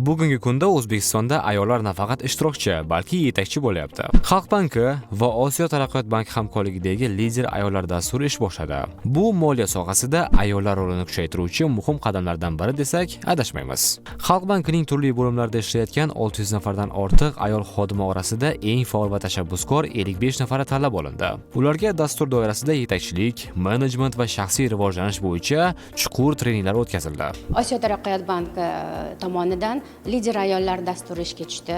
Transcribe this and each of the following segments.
Bugungi kunda O'zbekistonda ayollar nafaqat ishtirokchi, balki yetakchi bo'lyapti. Xalq banki va Osiyo taraqqiyot banki hamkorligidagi lider ayollar dasturi ish boshladi. Bu moliya sohasida ayollar rolini kuchaytiruvchi muhim qadamlardan biri desak, adashmaymiz. Xalq bankining turli bo'limlarida ishlayotgan 600 nafardan ortiq ayol xodima orasida eng faol va tashabbuskor 55 nafari tanlab olindi. Ularga dastur doirasida yetakchilik, menejment va shaxsiy rivojlanish bo'yicha chuqur treninglar o'tkazildi. Osiyo taraqqiyot banki tomonidan lider ayollar dasturi ishga tushdi.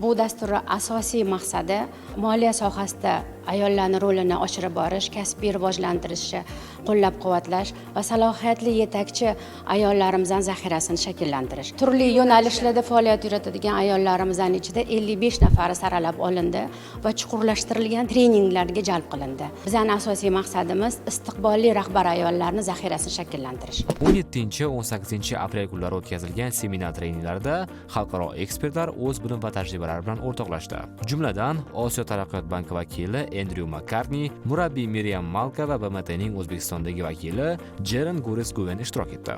Bu dasturning asosiy maqsadi moliya sohasida ayollarning rolini oshirib borish, kasbiy rivojlantirishni qo'llab-quvvatlash va salohiyatli yetakchi ayollarimiz zaxirasini shakllantirish. Turli yo'nalishlarda faoliyat yuritadigan ayollarimiz ichida 55 nafari saralab olindi va chuqurlashtirilgan treninglarga jalb qilindi. Bizning asosiy maqsadimiz istiqbolli rahbar ayollarning zaxirasini shakllantirish. 17-18 aprel kunlari o'tkazilgan seminar treninglarda xalqaro ekspertlar o'z bilim va tajribalari bilan o'rtoqlashdi. Jumladan, Osiyo taraqqiyot banki vakili Andrew McCartney, murabbiy Miriam Malka va BMTning O'zbekistondagi vakili Jeren Guris-Guven ishtirok etdi.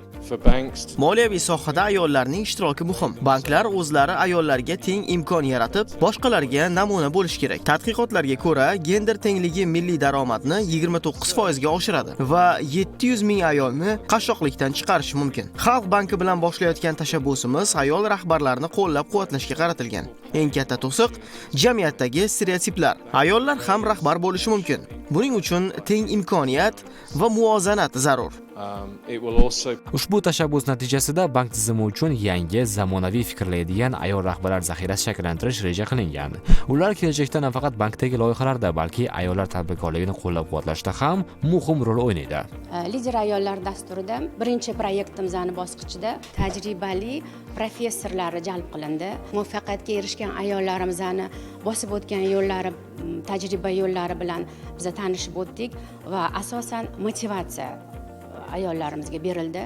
Moliyaviy sohada ayollarning ishtiroki muhim. Banklar o'zlari ayollarga teng imkon yaratib, boshqalarga namuna bo'lish kerak. Tadqiqotlarga ko'ra, gender tengligi milliy daromadni 29% ga oshiradi va 700 ming ayolni qashshoqlikdan chiqarishi mumkin. Xalq banki bilan boshlayotgan tashabbusimiz ayol rahbarlarni qo'llab-quvvatlashga qaratilgan. Eng katta to'siq jamiyatdagi stereotiplar. Ayollar ham rahbar bo'lishi mumkin. Buning uchun teng imkoniyat va muvozanat zarur. Ushbu tashabbus natijasida bank tizimi uchun yangi zamonaviy fikrlaydigan ayol rahbarlar zaxirasi shakllantirish reja qilingan. Ular kelajakda nafaqat bankdagi loyihalarda, balki ayollar tadbirkorligini qo'llab-quvvatlashda ham muhim rol o'ynaydi. Lider ayollar dasturida birinchi proyektimizning bosqichida tajribali professorlar jalb qilindi. Muvaffaqiyatga erishgan ayollarimizni bosib o'tgan yo'llari, tajriba yo'llari bilan biz tanishib o'tdik va asosan motivatsiya ayollarimizga berildi.